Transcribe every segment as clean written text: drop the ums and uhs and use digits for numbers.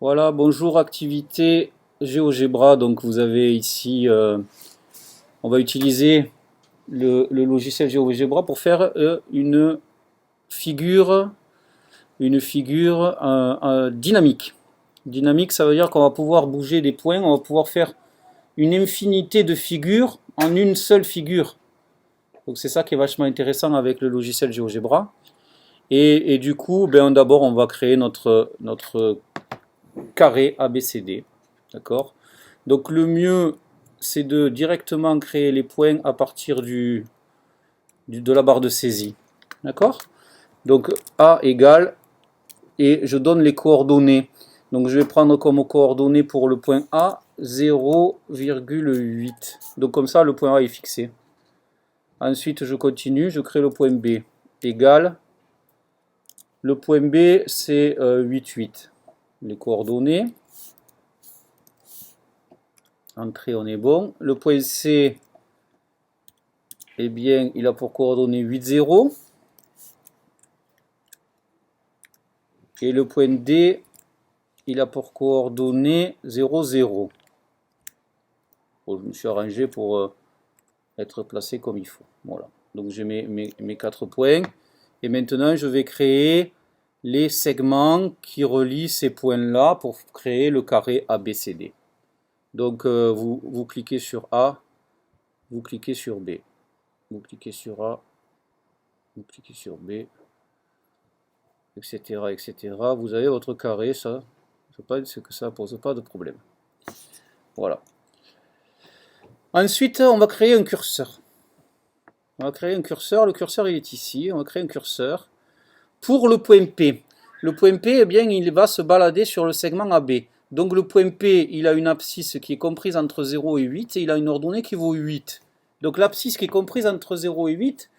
Voilà, bonjour, activité GeoGebra. Donc vous avez ici, on va utiliser le logiciel GeoGebra pour faire figure, une figure dynamique. Dynamique, ça veut dire qu'on va pouvoir bouger des points, on va pouvoir faire une infinité de figures en une seule figure. Donc c'est ça qui est vachement intéressant avec le logiciel GeoGebra. Et du coup, d'abord on va créer notre carré ABCD. D'accord? Donc le mieux, c'est de directement créer les points à partir de la barre de saisie. D'accord? Donc A égale, et je donne les coordonnées. Donc je vais prendre comme coordonnées pour le point A 0,8. Donc comme ça, le point A est fixé. Ensuite, je continue, je crée le point B égale. Le point B, c'est 8,8. Les coordonnées. Entrée, on est bon. Le point C, eh bien, il a pour coordonnées 8, 0. Et le point D, il a pour coordonnées 0, 0. Bon, je me suis arrangé pour être placé comme il faut. Voilà. Donc j'ai mes 4 points. Et maintenant, je vais créer les segments qui relient ces points-là pour créer le carré ABCD. Donc vous cliquez sur A, vous cliquez sur B. Vous cliquez sur A, vous cliquez sur B, etc., etc. Vous avez votre carré, ça ne pose pas de problème. Voilà. Ensuite, on va créer un curseur. On va créer un curseur. Le curseur, il est ici. On va créer un curseur pour le point P. Le point P, eh bien, il va se balader sur le segment AB. Donc le point P, il a une abscisse qui est comprise entre 0 et 8 et il a une ordonnée qui vaut 8. Donc l'abscisse qui est comprise entre 0 et 8,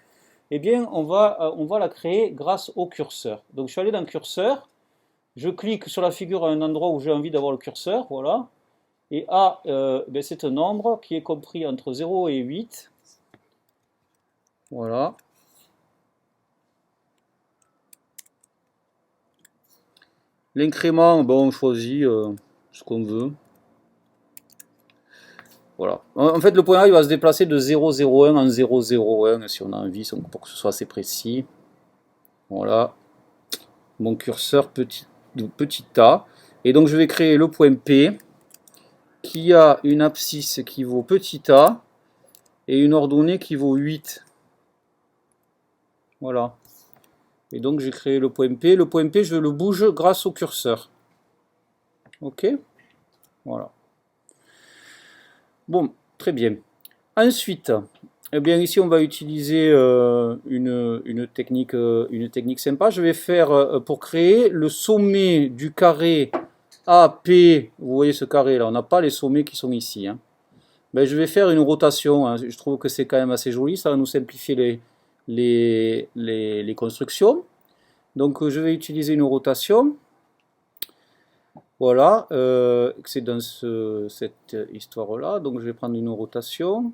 eh bien, on va la créer grâce au curseur. Donc je suis allé dans curseur, je clique sur la figure à un endroit où j'ai envie d'avoir le curseur, voilà. Et A, c'est un nombre qui est compris entre 0 et 8. Voilà. L'incrément, on choisit ce qu'on veut. Voilà. En fait, le point A, il va se déplacer de 0,01 en 0,01 si on a envie, pour que ce soit assez précis. Voilà. Mon curseur petit A. Et donc, je vais créer le point P qui a une abscisse qui vaut petit a et une ordonnée qui vaut 8. Voilà. Et donc, j'ai créé le point P. Le point P, je le bouge grâce au curseur. Ok? Voilà. Bon, très bien. Ensuite, eh bien ici on va utiliser une technique sympa. Je vais faire, pour créer le sommet du carré AP, vous voyez ce carré là, on n'a pas les sommets qui sont ici. Hein. Ben, je vais faire une rotation, hein. Je trouve que c'est quand même assez joli, ça va nous simplifier les constructions. Donc je vais utiliser une rotation. Voilà, c'est dans cette histoire-là. Donc je vais prendre une rotation.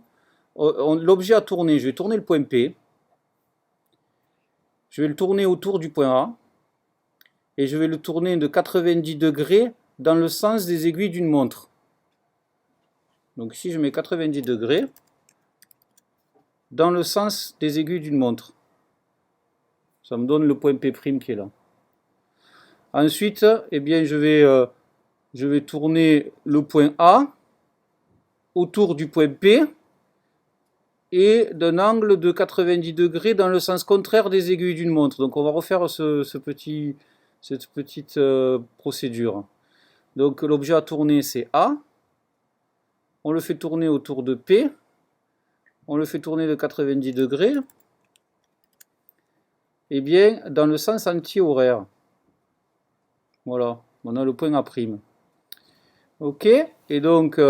L'objet à tourner, je vais tourner le point P. Je vais le tourner autour du point A. Et je vais le tourner de 90 degrés dans le sens des aiguilles d'une montre. Donc ici je mets 90 degrés dans le sens des aiguilles d'une montre. Ça me donne le point P' qui est là. Ensuite, eh bien, je vais tourner le point A autour du point P et d'un angle de 90 degrés dans le sens contraire des aiguilles d'une montre. Donc on va refaire cette petite procédure. Donc l'objet à tourner c'est A, on le fait tourner autour de P, on le fait tourner de 90 degrés, et bien dans le sens anti-horaire. Voilà, on a le point A'. Ok, et donc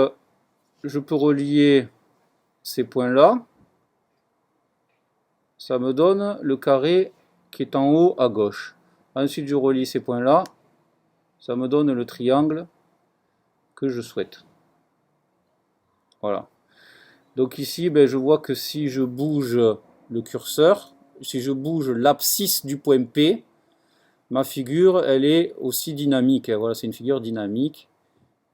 je peux relier ces points-là. Ça me donne le carré qui est en haut à gauche. Ensuite, je relie ces points-là. Ça me donne le triangle que je souhaite. Voilà. Donc ici, je vois que si je bouge le curseur, si je bouge l'abscisse du point P, ma figure, elle est aussi dynamique. Voilà, c'est une figure dynamique.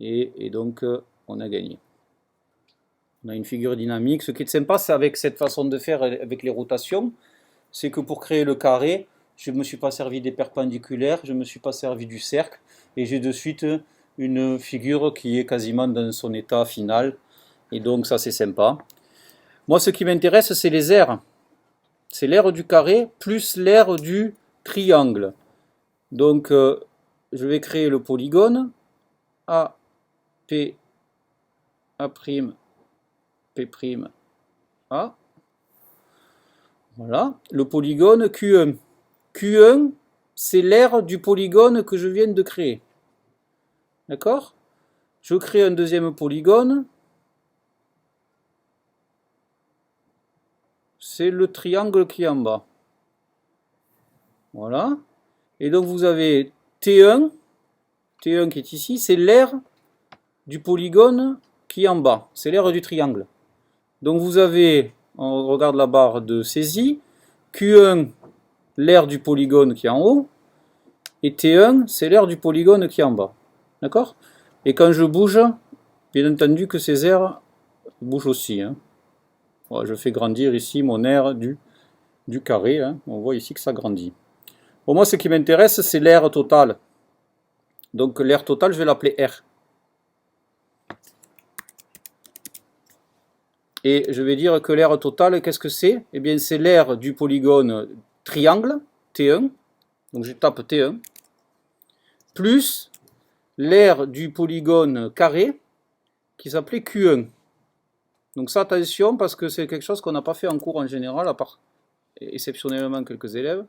Et donc, on a gagné. On a une figure dynamique. Ce qui est sympa, c'est avec cette façon de faire, avec les rotations, c'est que pour créer le carré, je ne me suis pas servi des perpendiculaires, je ne me suis pas servi du cercle, et j'ai de suite une figure qui est quasiment dans son état final. Et donc, ça, c'est sympa. Moi, ce qui m'intéresse, c'est les aires. C'est l'aire du carré plus l'aire du triangle. Donc, je vais créer le polygone A, P, A', P', A. Voilà. Le polygone Q1. Q1, c'est l'aire du polygone que je viens de créer. D'accord? Je crée un deuxième polygone. C'est le triangle qui est en bas. Voilà. Et donc vous avez T1 qui est ici, c'est l'aire du polygone qui est en bas. C'est l'aire du triangle. Donc vous avez, on regarde la barre de saisie, Q1, l'aire du polygone qui est en haut, et T1, c'est l'aire du polygone qui est en bas. D'accord? Et quand je bouge, bien entendu que ces aires bougent aussi. Hein. Voilà, je fais grandir ici mon aire du carré. Hein. On voit ici que ça grandit. Pour moi, ce qui m'intéresse, c'est l'aire totale. Donc l'aire totale, je vais l'appeler R. Et je vais dire que l'aire totale, qu'est-ce que c'est? Eh bien, c'est l'aire du polygone triangle, T1. Donc je tape T1. Plus l'aire du polygone carré, qui s'appelait Q1. Donc ça, attention, parce que c'est quelque chose qu'on n'a pas fait en cours en général, à part exceptionnellement quelques élèves.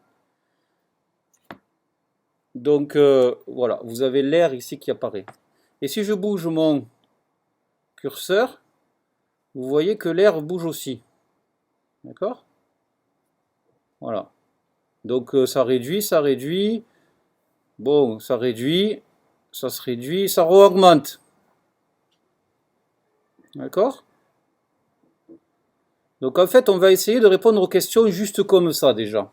Donc voilà, vous avez l'aire ici qui apparaît. Et si je bouge mon curseur, vous voyez que l'aire bouge aussi. D'accord? Voilà. Donc ça réduit, ça réduit. Bon, ça réduit, ça se réduit, ça re-augmente. D'accord? Donc en fait, on va essayer de répondre aux questions juste comme ça déjà.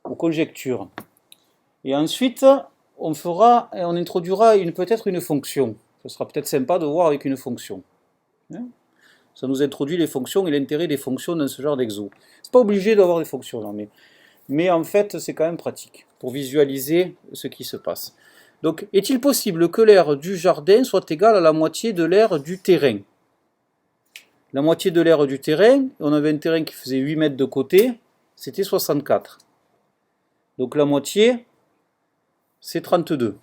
Aux conjectures. Et ensuite, on introduira peut-être une fonction. Ce sera peut-être sympa de voir avec une fonction. Ça nous introduit les fonctions et l'intérêt des fonctions dans ce genre d'exo. C'est pas obligé d'avoir des fonctions, non, mais en fait, c'est quand même pratique pour visualiser ce qui se passe. Donc, est-il possible que l'aire du jardin soit égale à la moitié de l'aire du terrain? La moitié de l'aire du terrain, on avait un terrain qui faisait 8 mètres de côté, c'était 64. Donc la moitié, c'est 32.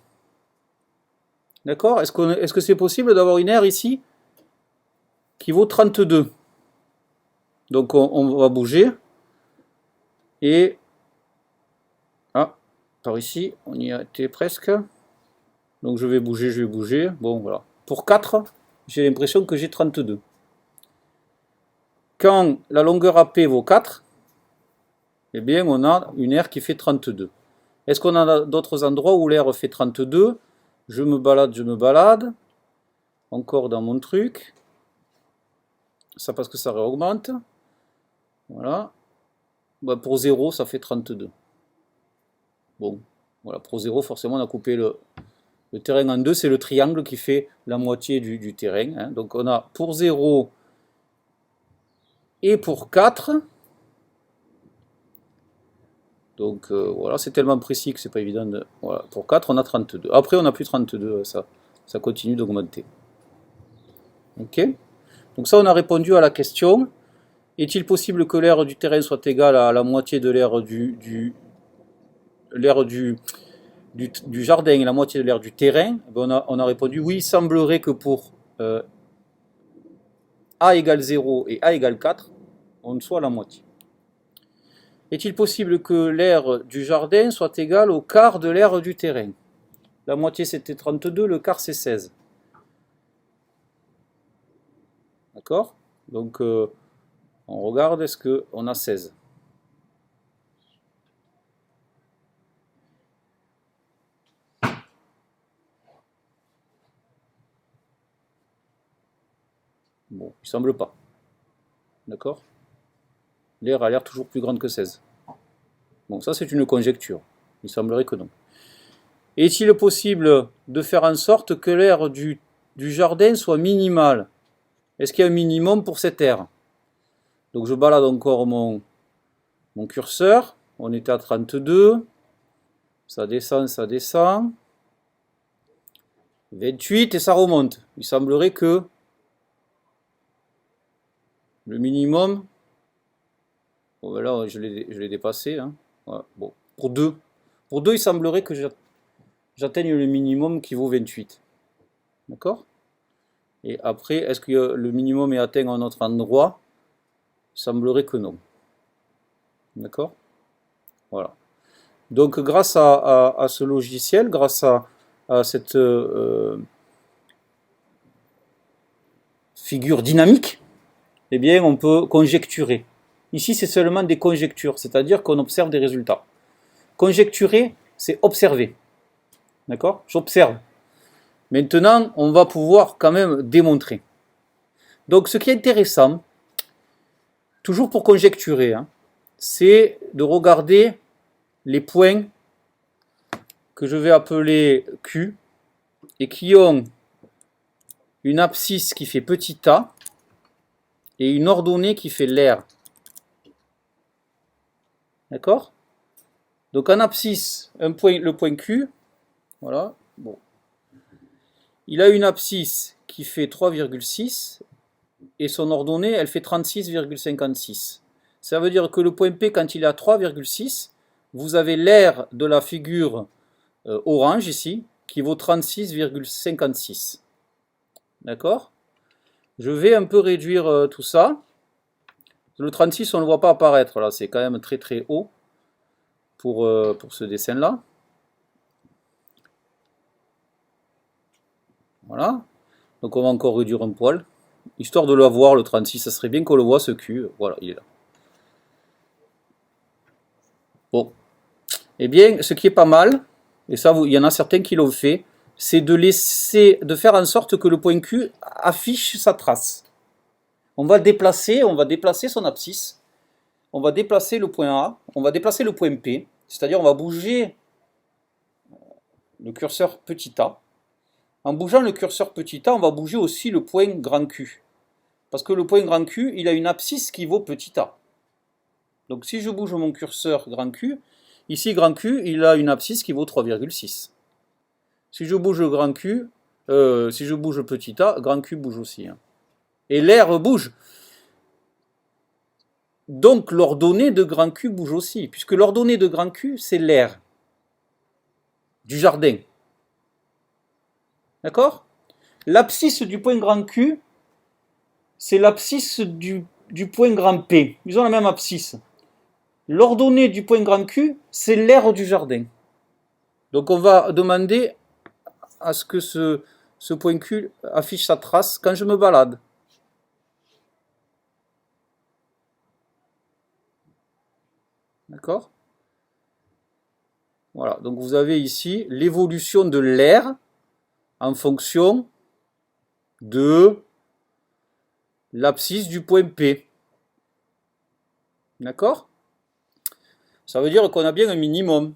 D'accord? Est-ce que c'est possible d'avoir une aire ici qui vaut 32? Donc on va bouger. Et par ici, on y a été presque. Donc je vais bouger. Bon, voilà. Pour 4, j'ai l'impression que j'ai 32. Quand la longueur AP vaut 4, eh bien on a une aire qui fait 32. Est-ce qu'on a d'autres endroits où l'aire fait 32? Je me balade. Encore dans mon truc. Ça parce que ça réaugmente. Voilà. Bah, pour 0, ça fait 32. Bon, voilà, pour 0, forcément, on a coupé le terrain en deux. C'est le triangle qui fait la moitié du terrain. Hein. Donc on a pour 0 et pour 4. Donc voilà, c'est tellement précis que c'est pas évident de... Voilà, pour 4, on a 32. Après, on n'a plus 32, ça continue d'augmenter. Ok? Donc ça, on a répondu à la question. Est-il possible que l'aire du terrain soit égale à la moitié de l'aire du jardin et la moitié de l'aire du terrain? On a répondu oui, il semblerait que pour A égale 0 et A égale 4, on soit à la moitié. Est-il possible que l'aire du jardin soit égale au quart de l'aire du terrain? La moitié c'était 32, le quart c'est 16. D'accord? Donc on regarde, est-ce qu'on a 16? Bon, il semble pas. D'accord? L'aire a l'air toujours plus grande que 16. Bon, ça c'est une conjecture. Il semblerait que non. Est-il possible de faire en sorte que l'aire du jardin soit minimale? Est-ce qu'il y a un minimum pour cette aire? Donc je balade encore mon curseur. On était à 32. Ça descend, ça descend. 28 et ça remonte. Il semblerait que le minimum... Bon, ben là, je l'ai dépassé. Hein. Voilà. Bon, pour 2. Pour 2, il semblerait que j'atteigne le minimum qui vaut 28. D'accord? Et après, est-ce que le minimum est atteint à un autre endroit? Il semblerait que non. D'accord? Voilà. Donc, grâce à ce logiciel, grâce à cette figure dynamique, eh bien, on peut conjecturer. Ici, c'est seulement des conjectures, c'est-à-dire qu'on observe des résultats. Conjecturer, c'est observer. D'accord? J'observe. Maintenant, on va pouvoir quand même démontrer. Donc, ce qui est intéressant, toujours pour conjecturer, hein, c'est de regarder les points que je vais appeler Q et qui ont une abscisse qui fait petit a et une ordonnée qui fait l'air. D'accord? Donc en abscisse, le point Q, voilà, bon. Il a une abscisse qui fait 3,6 et son ordonnée, elle fait 36,56. Ça veut dire que le point P, quand il est à 3,6, vous avez l'aire de la figure orange ici, qui vaut 36,56. D'accord? Je vais un peu réduire tout ça. Le 36, on ne le voit pas apparaître là, c'est quand même très très haut pour ce dessin-là. Voilà. Donc on va encore réduire un poil. Histoire de l'avoir, le 36, ça serait bien qu'on le voit ce Q. Voilà, il est là. Bon. Eh bien, ce qui est pas mal, et ça, il y en a certains qui l'ont fait, c'est de faire en sorte que le point Q affiche sa trace. On va déplacer son abscisse, on va déplacer le point A, on va déplacer le point P, c'est-à-dire on va bouger le curseur petit a. En bougeant le curseur petit a, on va bouger aussi le point grand Q. Parce que le point grand Q, il a une abscisse qui vaut petit a. Donc si je bouge mon curseur grand Q, ici grand Q, il a une abscisse qui vaut 3,6. Si je bouge grand Q, si je bouge petit a, grand Q bouge aussi. Hein. Et l'air bouge. Donc l'ordonnée de grand Q bouge aussi, puisque l'ordonnée de grand Q, c'est l'air du jardin. D'accord? L'abscisse du point grand Q, c'est l'abscisse du point grand P. Ils ont la même abscisse. L'ordonnée du point grand Q, c'est l'aire du jardin. Donc on va demander à ce que ce point Q affiche sa trace quand je me balade. D'accord? Voilà, donc vous avez ici l'évolution de l'aire en fonction de l'abscisse du point P. D'accord? Ça veut dire qu'on a bien un minimum.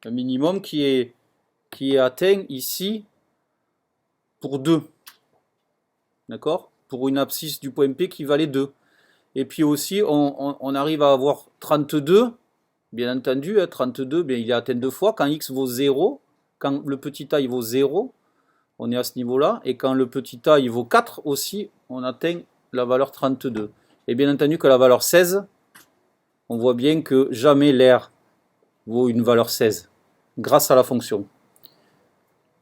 Un minimum qui est atteint ici pour 2. D'accord? Pour une abscisse du point P qui valait 2. Et puis aussi, on arrive à avoir 32. Bien entendu, 32, bien, il est atteint 2 fois. Quand x vaut 0, quand le petit a il vaut 0, on est à ce niveau-là. Et quand le petit a il vaut 4 aussi, on atteint la valeur 32. Et bien entendu que la valeur 16, on voit bien que jamais l'air vaut une valeur 16, grâce à la fonction.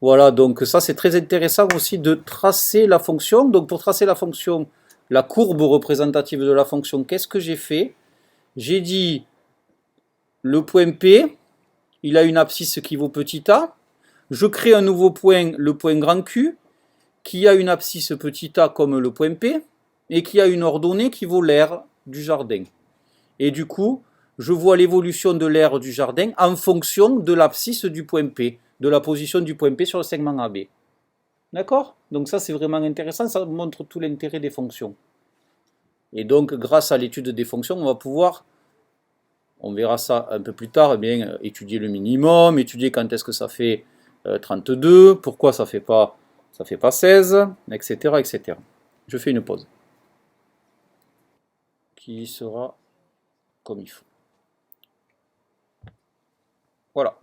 Voilà, donc ça c'est très intéressant aussi de tracer la fonction. Donc pour tracer la fonction, la courbe représentative de la fonction, qu'est-ce que j'ai fait? J'ai dit le point P, il a une abscisse qui vaut petit a. Je crée un nouveau point, le point grand Q, qui a une abscisse petit a comme le point P, et qui a une ordonnée qui vaut l'aire du jardin. Et du coup, je vois l'évolution de l'aire du jardin en fonction de l'abscisse du point P, de la position du point P sur le segment AB. D'accord? Donc ça c'est vraiment intéressant, ça montre tout l'intérêt des fonctions. Et donc grâce à l'étude des fonctions, on va pouvoir On verra ça un peu plus tard, eh bien, étudier le minimum, étudier quand est-ce que ça fait 32, pourquoi ça fait pas 16, etc., etc. Je fais une pause qui sera comme il faut. Voilà.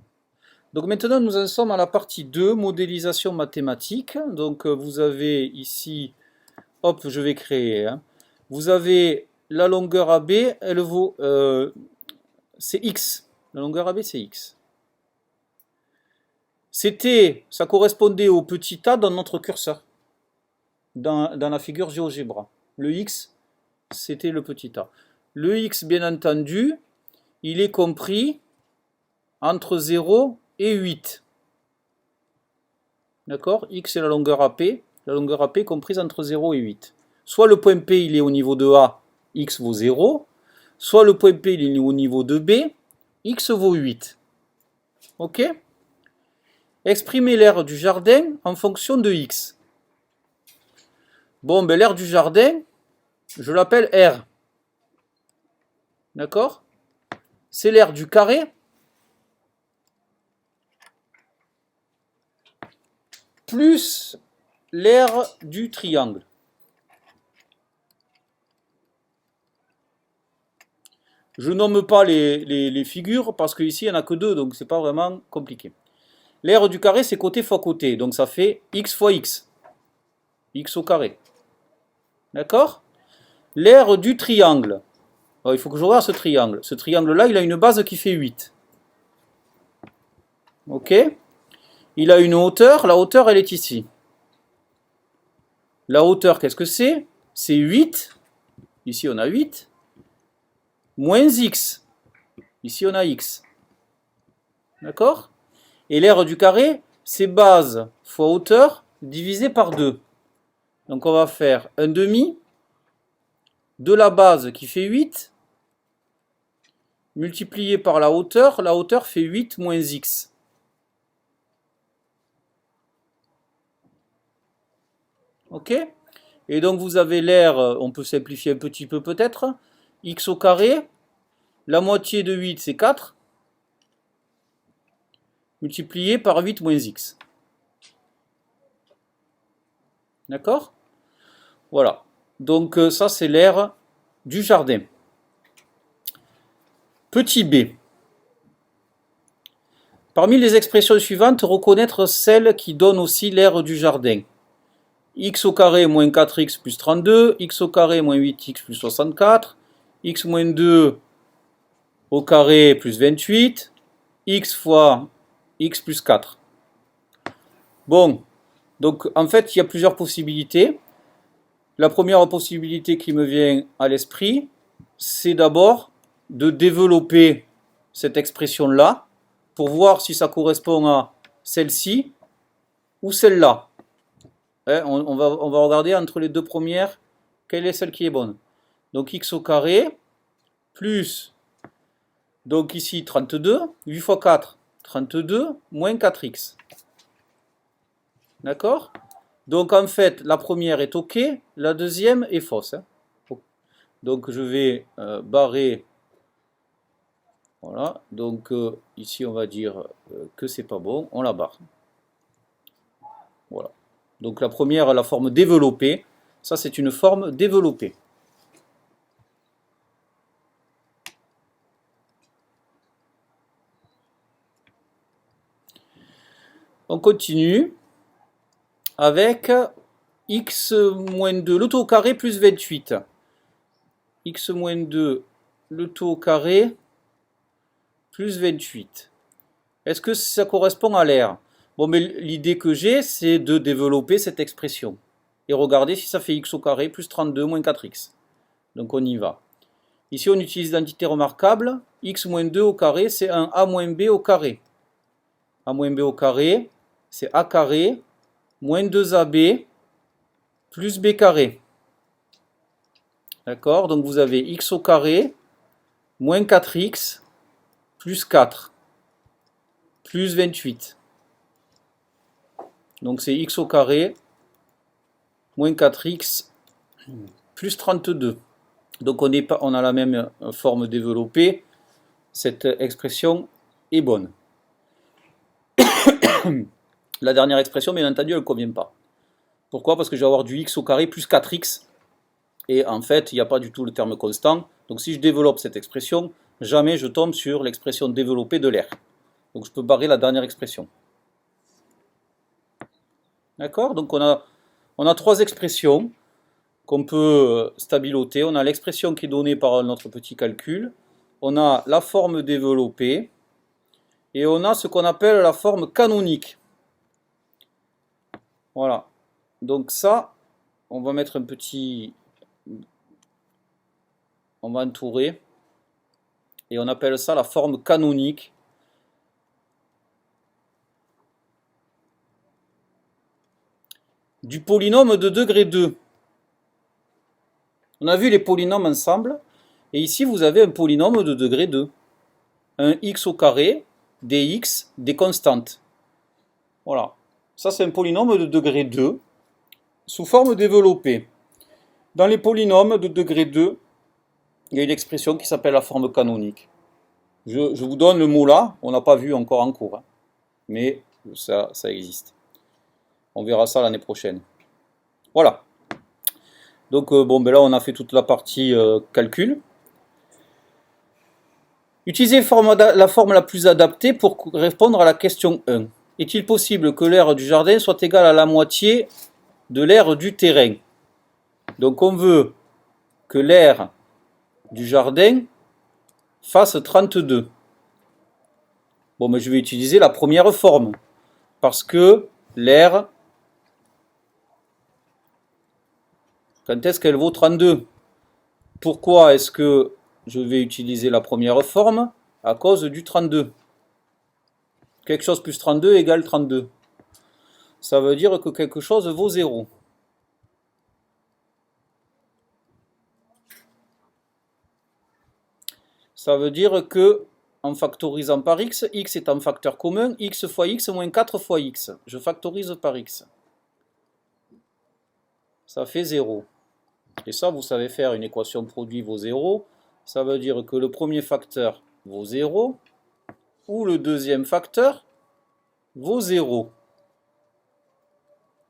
Donc maintenant nous en sommes à la partie 2, modélisation mathématique. Donc vous avez ici, hop, je vais créer. Hein. Vous avez la longueur AB, elle vaut, c'est X. La longueur AB c'est X. Ça correspondait au petit a dans notre curseur, dans la figure GeoGebra. Le X, c'était le petit a. Le X, bien entendu, il est compris entre 0 et 8. D'accord? X est la longueur AP comprise entre 0 et 8. Soit le point P il est au niveau de A, X vaut 0, soit le point P il est au niveau de B, X vaut 8. Ok? Exprimer l'aire du jardin en fonction de X. Bon, ben l'aire du jardin, je l'appelle R. D'accord? C'est l'aire du carré plus l'aire du triangle. Je nomme pas les figures parce qu'ici il n'y en a que deux, donc c'est pas vraiment compliqué. L'aire du carré c'est côté fois côté, donc ça fait x fois x. X au carré. D'accord? L'aire du triangle. Alors, il faut que je regarde ce triangle. Ce triangle-là, il a une base qui fait 8. Ok? Il a une hauteur, la hauteur elle est ici. La hauteur, qu'est-ce que c'est? C'est 8. Ici on a 8. Moins x. Ici on a x. D'accord? Et l'aire du carré, c'est base fois hauteur divisé par 2. Donc on va faire un demi de la base qui fait 8 multiplié par la hauteur fait 8 moins x. Ok? Et donc vous avez l'aire, on peut simplifier un petit peu peut-être, x au carré, la moitié de 8 c'est 4, multiplié par 8 moins x. D'accord? Voilà. Donc ça c'est l'aire du jardin. Petit b. Parmi les expressions suivantes, reconnaître celle qui donne aussi l'aire du jardin. X au carré moins 4x plus 32, x au carré moins 8x plus 64, x moins 2 au carré plus 28, x fois x plus 4. Bon, donc en fait il y a plusieurs possibilités. La première possibilité qui me vient à l'esprit, c'est d'abord de développer cette expression-là pour voir si ça correspond à celle-ci ou celle-là. On va regarder entre les deux premières, quelle est celle qui est bonne. Donc x au carré, plus, donc ici 32, 8 fois 4, 32, moins 4x. D'accord? Donc en fait, la première est OK, la deuxième est fausse. Hein. Donc je vais barrer. Voilà, donc ici on va dire que c'est pas bon, on la barre. Voilà. Donc la première, la forme développée, ça c'est une forme développée. On continue avec x-2, le tout au carré plus 28. x-2, le tout au carré plus 28. Est-ce que ça correspond à l'aire? Bon, mais l'idée que j'ai, c'est de développer cette expression. Et regarder si ça fait x au carré plus 32 moins 4x. Donc on y va. Ici, on utilise l'identité remarquable. X moins 2 au carré, c'est un a moins b au carré. A moins b au carré, c'est a carré moins 2ab plus b carré. D'accord? Donc vous avez x au carré moins 4x plus 4 plus 28. Donc c'est x au carré moins 4x plus 32. Donc on a la même forme développée. cette expression est bonne. La dernière expression, bien entendu, elle ne convient pas. Pourquoi? Parce que je vais avoir du x au carré plus 4x. Et en fait, il n'y a pas du tout le terme constant. Donc si je développe cette expression, jamais je tombe sur l'expression développée de l'air. Donc je peux barrer la dernière expression. D'accord? Donc on a trois expressions qu'on peut stabiloter. On a l'expression qui est donnée par notre petit calcul. On a la forme développée. Et on a ce qu'on appelle la forme canonique. Voilà. Donc ça, on va mettre un petit... On va entourer. Et on appelle ça la forme canonique. Du polynôme de degré 2. On a vu les polynômes ensemble. Et ici, vous avez un polynôme de degré 2. Un x au carré, des x, des constantes. Voilà. Ça, c'est un polynôme de degré 2 sous forme développée. Dans les polynômes de degré 2, il y a une expression qui s'appelle la forme canonique. Je vous donne le mot là, on n'a pas vu encore en cours, hein, mais ça existe. On verra ça l'année prochaine. Voilà. Donc bon, ben là on a fait toute la partie calcul. Utilisez la forme la plus adaptée pour répondre à la question 1. Est-il possible que l'aire du jardin soit égale à la moitié de l'aire du terrain? Donc on veut que l'aire du jardin fasse 32. Bon, mais je vais utiliser la première forme, parce que l'aire, quand est-ce qu'elle vaut 32? Pourquoi est-ce que je vais utiliser la première forme? À cause du 32. Quelque chose plus 32 égale 32. Ça veut dire que quelque chose vaut 0. Ça veut dire que, en factorisant par x est un facteur commun, x fois x moins 4 fois x. Je factorise par x. Ça fait 0. Et ça, vous savez faire une équation produit vaut 0. Ça veut dire que le premier facteur vaut 0, ou le deuxième facteur vaut 0.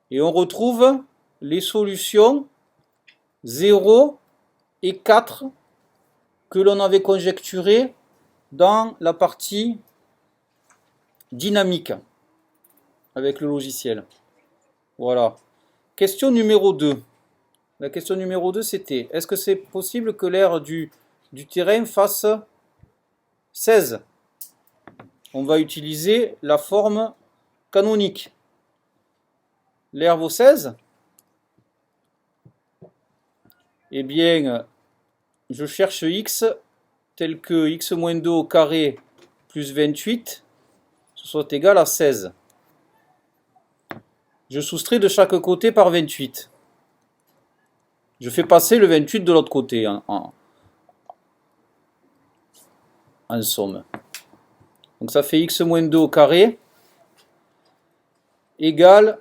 Et on retrouve les solutions 0 et 4 que l'on avait conjecturées dans la partie dynamique avec le logiciel. Voilà. Question numéro 2. La question numéro 2, c'était: est-ce que c'est possible que l'aire du terrain fasse 16? On va utiliser la forme canonique. L'aire vaut 16? Eh bien, je cherche x tel que x moins 2 au carré plus 28, ce soit égal à 16. Je soustrais de chaque côté par 28. Je fais passer le 28 de l'autre côté en somme. Donc ça fait x moins 2 au carré égale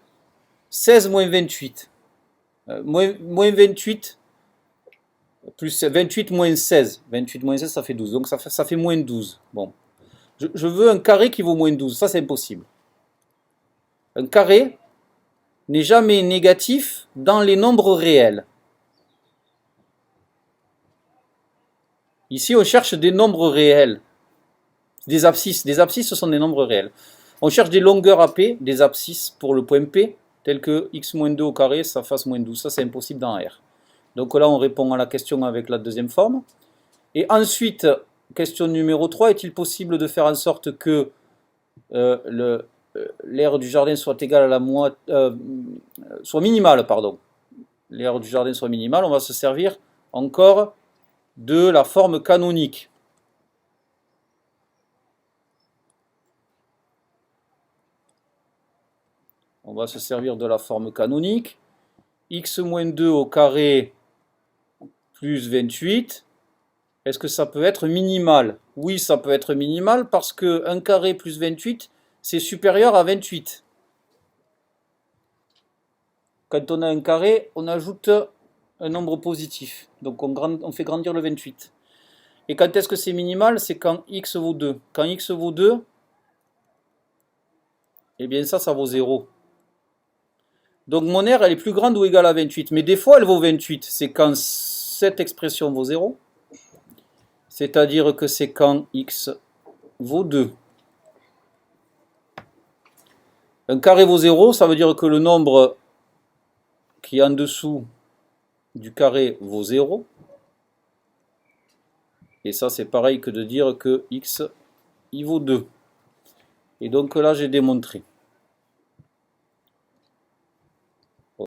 16 moins 28. Moins 28 plus 28 moins 16. 28 moins 16, ça fait 12. Donc ça fait moins 12. Bon. Je veux un carré qui vaut moins 12. Ça, c'est impossible. Un carré n'est jamais négatif dans les nombres réels. Ici, on cherche des nombres réels. Des abscisses. Des abscisses, ce sont des nombres réels. On cherche des longueurs AP, des abscisses pour le point P, tel que x moins 2 au carré, ça fasse moins 12. Ça, c'est impossible dans R. Donc là, on répond à la question avec la deuxième forme. Et ensuite, question numéro 3, est-il possible de faire en sorte que l'aire du jardin soit égale à la moitié, soit minimale, pardon. L'aire du jardin soit minimale, on va se servir encore de la forme canonique. On va se servir de la forme canonique. X moins 2 au carré plus 28. Est-ce que ça peut être minimal? Oui, ça peut être minimal parce que 1 carré plus 28, c'est supérieur à 28. Quand on a un carré, on ajoute un nombre positif. Donc on fait grandir le 28. Et quand est-ce que c'est minimal? C'est quand x vaut 2. Quand x vaut 2, eh bien ça vaut 0. Donc mon R, elle est plus grande ou égale à 28. Mais des fois, elle vaut 28. C'est quand cette expression vaut 0. C'est-à-dire que c'est quand x vaut 2. Un carré vaut 0, ça veut dire que le nombre qui est en dessous du carré vaut 0. Et ça, c'est pareil que de dire que x, il vaut 2. Et donc là, j'ai démontré.